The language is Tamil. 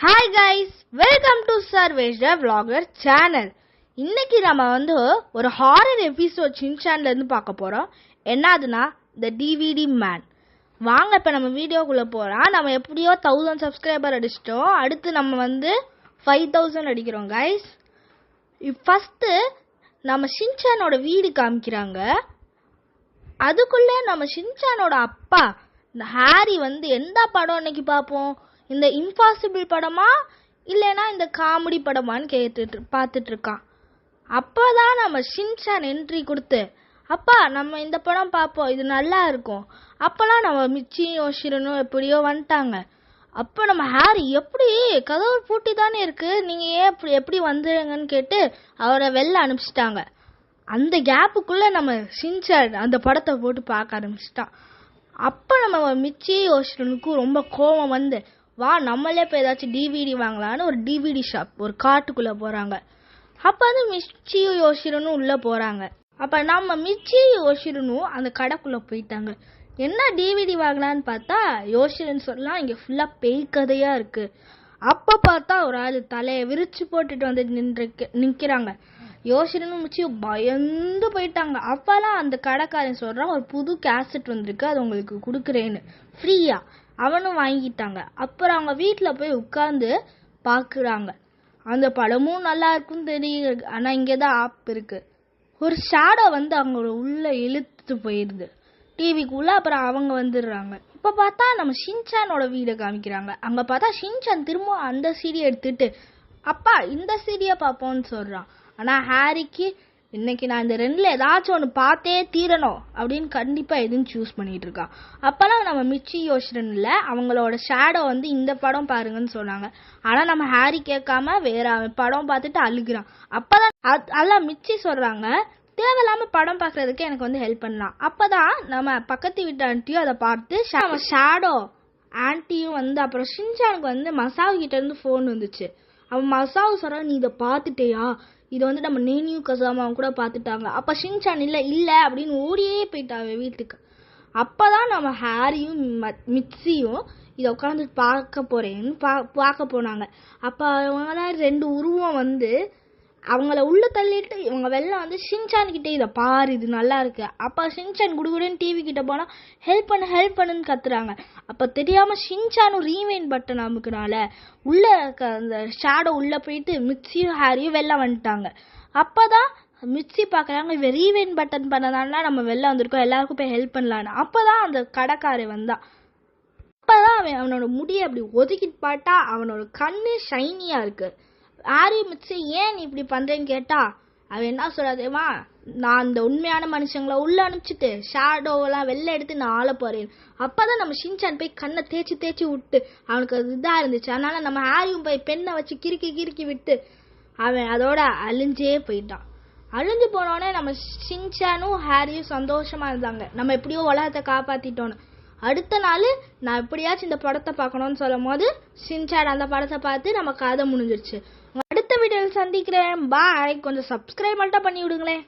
Hi guys, welcome to Sarvesh the vlogger channel. இன்னைக்கு நம்ம ஒரு ஹாரர் எபிசோட் ஷின்சான்ல இருந்து பார்க்க போறோம். என்னதுன்னா த டிவிடி மேன். வாங்க இப்ப நம்ம வீடியோக்குள்ள போறோம். நம்ம எப்படியோ 1000 சப்ஸ்கிரைபர் அடிச்சிட்டோம். அடுத்து நம்ம 5000 அடிக்கிறோம் கைஸ். ஃபர்ஸ்ட் நம்ம ஷின்சானோட வீடு காமிக்கிறாங்க. அதுக்குள்ள நம்ம ஷின்சானோட அப்பா இந்த ஹாரி எந்த படம் இன்னைக்கு பார்ப்போம், இந்த இம்பாசிபிள் படமா இல்லைன்னா இந்த காமெடி படமான்னு பார்த்துட்டு இருக்கான். அப்போதான் நம்ம ஷின்சான் என்ட்ரி கொடுத்து, அப்பா நம்ம இந்த படம் பார்ப்போம், இது நல்லா இருக்கும். அப்போலாம் நம்ம மிச்சி யோசிரனும் எப்படியோ வந்துட்டாங்க. அப்போ நம்ம ஹாரி எப்படி கதவு பூட்டி தானே இருக்கு, நீங்கள் ஏன் எப்படி வந்துடுங்கன்னு கேட்டு அவரை வெளில அனுப்பிச்சிட்டாங்க. அந்த கேப்புக்குள்ளே நம்ம ஷின்சான் அந்த படத்தை போட்டு பார்க்க ஆரம்பிச்சிட்டான். அப்போ நம்ம மிச்சி யோசிரனுக்கும் ரொம்ப கோபம் வா நம்மளே இப்போ ஏதாச்சும் டிவிடி வாங்கலான்னு ஒரு டிவிடி ஷாப் ஒரு காட்டுக்குள்ளே போகிறாங்க. அப்போ மிச்சி யோசிரனும் உள்ளே போகிறாங்க. அப்போ நம்ம மிச்சி யோசிரனும் அந்த கடைக்குள்ளே போயிட்டாங்க. என்ன டிவிடி வாங்கலான்னு பார்த்தா யோசிரன் சொல்லலாம் இங்கே ஃபுல்லாக பேய் கதையாக இருக்குது. அப்போ பார்த்தா ஒரு ஆள் தலையை விரிச்சு போட்டுட்டு நிற்கிறாங்க. யோசிரனும் மிச்சியும் பயந்து போயிட்டாங்க. அப்போல்லாம் அந்த கடைக்காரன் சொல்கிறான், ஒரு புது கேசட் வந்திருக்கு, அது உங்களுக்கு கொடுக்குறேன்னு ஃப்ரீயா. அவனும் வாங்கிட்டாங்க. அப்புறம் அவங்க வீட்டில் போய் உட்காந்து பார்க்குறாங்க. அந்த படமும் நல்லா இருக்குன்னு தெரியுது. ஆனால் இங்கே தான் ஆப் இருக்கு. ஒரு ஷேடோ அவங்கள உள்ள இழுத்து போயிடுது டிவிக்குள்ள. அப்புறம் அவங்க வந்துடுறாங்க. இப்போ பார்த்தா நம்ம ஷின்சானோட வீடை காமிக்கிறாங்க. அங்கே பார்த்தா ஷின்சான் திரும்ப அந்த சீடியை எடுத்துட்டு, அப்பா இந்த சீடியை பார்ப்போம்னு சொல்கிறான். ஆனால் ஹாரிக்கு இன்னைக்கு நான் இந்த ரெண்டில் ஏதாச்சும் ஒன்று பார்த்தே தீரணும் அப்படின்னு கண்டிப்பாக எதுவும் சூஸ் பண்ணிட்டு இருக்கான். அப்போல்லாம் நம்ம மிச்சி யோசிரன்ல அவங்களோட ஷேடோ இந்த படம் பாருங்கன்னு சொன்னாங்க. ஆனால் நம்ம ஹாரி கேட்காம வேற படம் பார்த்துட்டு அழுகிறான். அப்போதான் அதெல்லாம் மிச்சி சொல்கிறாங்க, தேவையில்லாமல் படம் பார்க்குறதுக்கு எனக்கு ஹெல்ப் பண்ணலாம். அப்போ தான் நம்ம பக்கத்து வீட்டு ஆண்டியும் அதை பார்த்து நம்ம ஷேடோ ஆண்டியும் அப்புறம் ஷின்சானுக்கு மசாவு கிட்ட இருந்து ஃபோன் வந்துச்சு. அவன் மசாவு சொல்கிறான், நீ இதை பார்த்துட்டேயா, இதை நம்ம நேனியும் கசாமாவும் கூட பார்த்துட்டாங்க. அப்போ ஷின்சான் இல்லை அப்படின்னு ஓடியே போயிட்டாங்க வீட்டுக்கு. அப்போ தான் நம்ம ஹாரியும் மிக்ஸியும் இதை உட்காந்து பார்க்க போனாங்க. அப்போ அவங்க ரெண்டு உருவம் அவங்கள உள்ள தள்ளிட்டு இவங்க வெளில ஷின்சான் கிட்டே இதை பாரு இது நல்லா இருக்கு. அப்போ ஷின்சான் குடுகுடுன்னு டிவி கிட்ட போனால் ஹெல்ப் பண்ணுன்னு கத்துறாங்க. அப்போ தெரியாமல் ஷின்சானும் ரீவைண்ட் பட்டன் அமுக்குனால உள்ள அந்த ஷேடோ உள்ள போயிட்டு மிக்ஸியும் ஹாரியும் வெளில வந்துட்டாங்க. அப்போதான் மிக்ஸி பார்க்குறாங்க, இவன் ரீவைண்ட் பட்டன் பண்ணதானா நம்ம வெளில வந்திருக்கோம், எல்லாருக்கும் போய் ஹெல்ப் பண்ணலான்னு. அப்போதான் அந்த கடைக்காரன் வந்தான். அப்போதான் அவனோட முடியை அப்படி ஒதுக்கிட்டு பார்த்தா அவனோட கண்ணு ஷைனியா இருக்கு. ஹாரி மிச்சி ஏன் நீ இப்படி பண்றேன்னு கேட்டா அவன் என்ன சொல்றாதேமா, நான் அந்த உண்மையான மனுஷங்களை உள்ள அனுப்பிச்சிட்டு ஷேடோவெல்லாம் வெளில எடுத்து நான் ஆள போறேன். அப்பதான் நம்ம ஷின்சான் போய் கண்ணை தேய்ச்சி விட்டு அவனுக்கு அது இதா இருந்துச்சு. அதனால நம்ம ஹாரியும் போய் பெண்ணை வச்சு கிறுக்கி விட்டு அவன் அதோட அழிஞ்சே போயிட்டான். அழிஞ்சு போனோடனே நம்ம ஷின்சானும் ஹாரியும் சந்தோஷமா இருந்தாங்க, நம்ம எப்படியோ உலகத்தை காப்பாத்திட்டோன்னு. அடுத்த நாள் நான் எப்படியாச்சும் இந்த படத்தை பார்க்கணும்னு சொல்லும் போது ஷின்சான் அந்த படத்தை பார்த்து நம்ம கதை முடிஞ்சிருச்சு. அடுத்த வீடியோவில் சந்திக்கிறேன். பாய். கொஞ்சம் சப்ஸ்கிரைப் மட்டும் பண்ணி விடுங்களேன்.